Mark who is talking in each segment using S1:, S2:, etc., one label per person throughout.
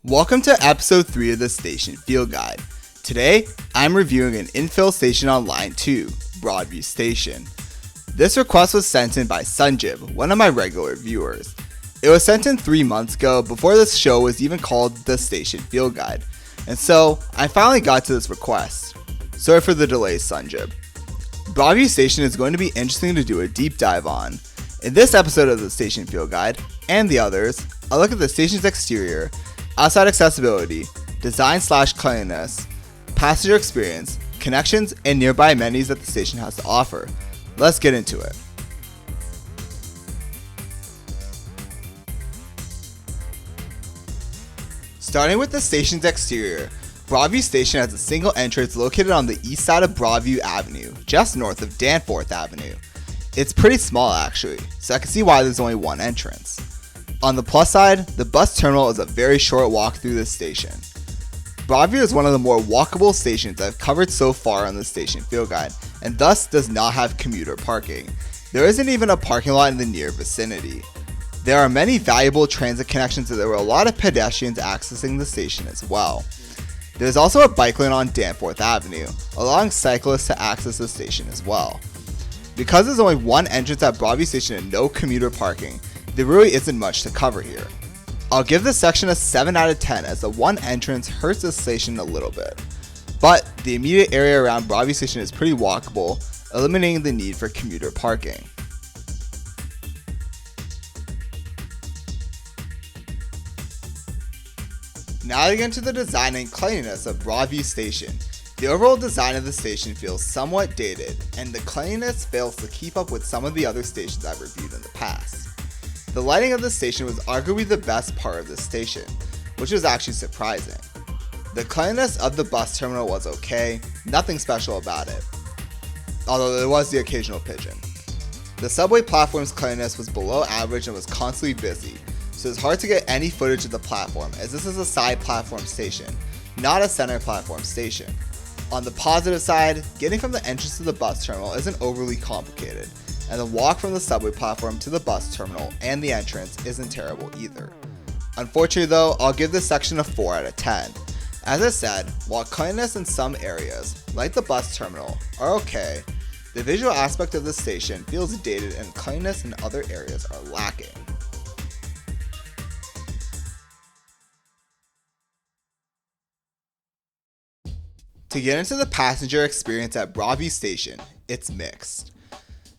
S1: Welcome to episode 3 of the Station Field Guide. Today, I'm reviewing an infill station on line 2, Broadview Station. This request was sent in by Sunjib, one of my regular viewers. It was sent in 3 months ago before this show was even called the Station Field Guide, and so I finally got to this request. Sorry for the delay, Sunjib. Broadview Station is going to be interesting to do a deep dive on. In this episode of the Station Field Guide, and the others, I'll look at the station's exterior, outside accessibility, design/cleanliness, passenger experience, connections, and nearby amenities that the station has to offer. Let's get into it. Starting with the station's exterior, Broadview Station has a single entrance located on the east side of Broadview Avenue, just north of Danforth Avenue. It's pretty small actually, so I can see why there's only one entrance. On the plus side, the bus terminal is a very short walk through this station. Broadview is one of the more walkable stations I've covered so far on the Station Field Guide, and thus does not have commuter parking. There isn't even a parking lot in the near vicinity. There are many valuable transit connections, and there were a lot of pedestrians accessing the station as well. There's also a bike lane on Danforth Avenue, allowing cyclists to access the station as well. Because there's only one entrance at Broadview Station and no commuter parking, there really isn't much to cover here. I'll give this section a 7 out of 10 as the one entrance hurts the station a little bit. But the immediate area around Broadview Station is pretty walkable, eliminating the need for commuter parking. Now to get into the design and cleanliness of Broadview Station. The overall design of the station feels somewhat dated, and the cleanliness fails to keep up with some of the other stations I've reviewed in the past. The lighting of the station was arguably the best part of the station, which was actually surprising. The cleanliness of the bus terminal was okay, nothing special about it, although there was the occasional pigeon. The subway platform's cleanliness was below average and was constantly busy, so it's hard to get any footage of the platform as this is a side platform station, not a center platform station. On the positive side, getting from the entrance to the bus terminal isn't overly complicated, and the walk from the subway platform to the bus terminal and the entrance isn't terrible either. Unfortunately though, I'll give this section a 4 out of 10. As I said, while cleanliness in some areas, like the bus terminal, are okay, the visual aspect of the station feels dated and cleanliness in other areas are lacking. To get into the passenger experience at Broadview Station, it's mixed.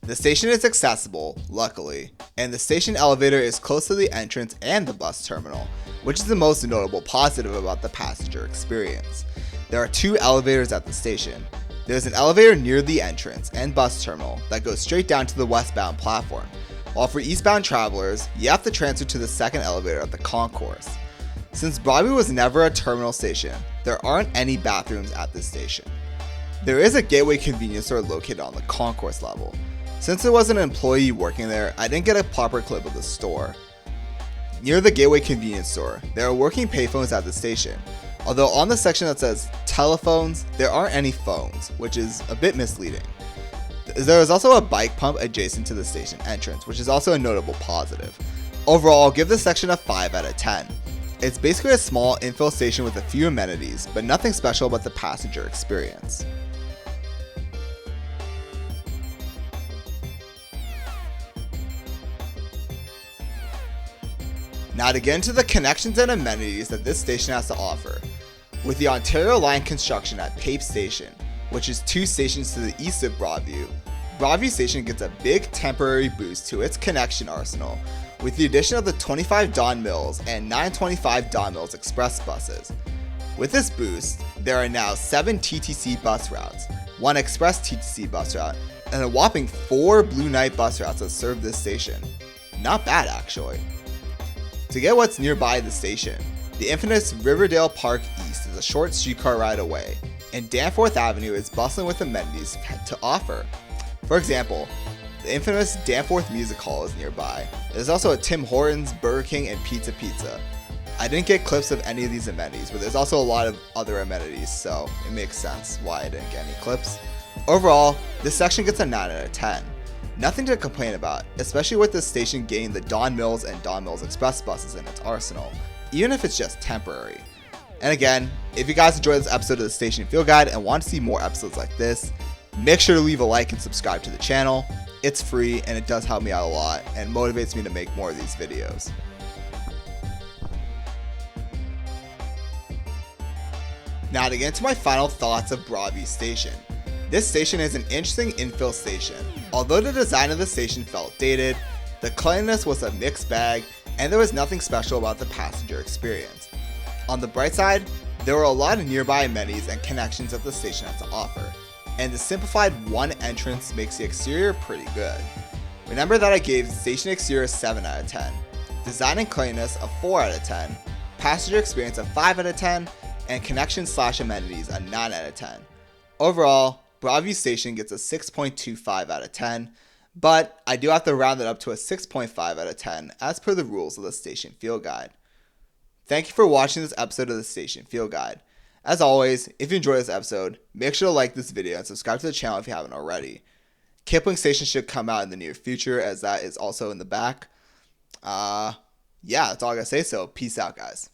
S1: The station is accessible, luckily, and the station elevator is close to the entrance and the bus terminal, which is the most notable positive about the passenger experience. There are 2 elevators at the station. There's an elevator near the entrance and bus terminal that goes straight down to the westbound platform, while for eastbound travelers, you have to transfer to the second elevator at the concourse. Since Broadview was never a terminal station, there aren't any bathrooms at this station. There is a Gateway convenience store located on the concourse level. Since there was an employee working there, I didn't get a proper clip of the store. Near the Gateway convenience store, there are working payphones at the station, although on the section that says telephones, there aren't any phones, which is a bit misleading. There is also a bike pump adjacent to the station entrance, which is also a notable positive. Overall, I'll give this section a 5 out of 10. It's basically a small infill station with a few amenities, but nothing special about the passenger experience. Now to get into the connections and amenities that this station has to offer. With the Ontario Line construction at Pape Station, which is 2 stations to the east of Broadview, Broadview Station gets a big temporary boost to its connection arsenal with the addition of the 25 Don Mills and 925 Don Mills express buses. With this boost, there are now 7 TTC bus routes, 1 express TTC bus route, and a whopping 4 Blue Knight bus routes that serve this station. Not bad actually. To get what's nearby the station, the infamous Riverdale Park East is a short streetcar ride away, and Danforth Avenue is bustling with amenities to offer. For example, the infamous Danforth Music Hall is nearby. There's also a Tim Hortons, Burger King, and Pizza Pizza. I didn't get clips of any of these amenities, but there's also a lot of other amenities, so it makes sense why I didn't get any clips. Overall, this section gets a 9 out of 10. Nothing to complain about, especially with this station getting the Don Mills and Don Mills Express buses in its arsenal, even if it's just temporary. And again, if you guys enjoyed this episode of the Station Field Guide and want to see more episodes like this, make sure to leave a like and subscribe to the channel. It's free and it does help me out a lot and motivates me to make more of these videos. Now to get into my final thoughts of Broadview Station. This station is an interesting infill station. Although the design of the station felt dated, the cleanliness was a mixed bag and there was nothing special about the passenger experience. On the bright side, there were a lot of nearby amenities and connections that the station has to offer, and the simplified one entrance makes the exterior pretty good. Remember that I gave station exterior a 7 out of 10, design and cleanliness a 4 out of 10, passenger experience a 5 out of 10, and connection/amenities a 9 out of 10. Overall, Broadview Station gets a 6.25 out of 10, but I do have to round it up to a 6.5 out of 10 as per the rules of the Station Field Guide. Thank you for watching this episode of the Station Field Guide. As always, if you enjoyed this episode, make sure to like this video and subscribe to the channel if you haven't already. Kipling Station should come out in the near future, as that is also in the back. Yeah, that's all I gotta say, so peace out, guys.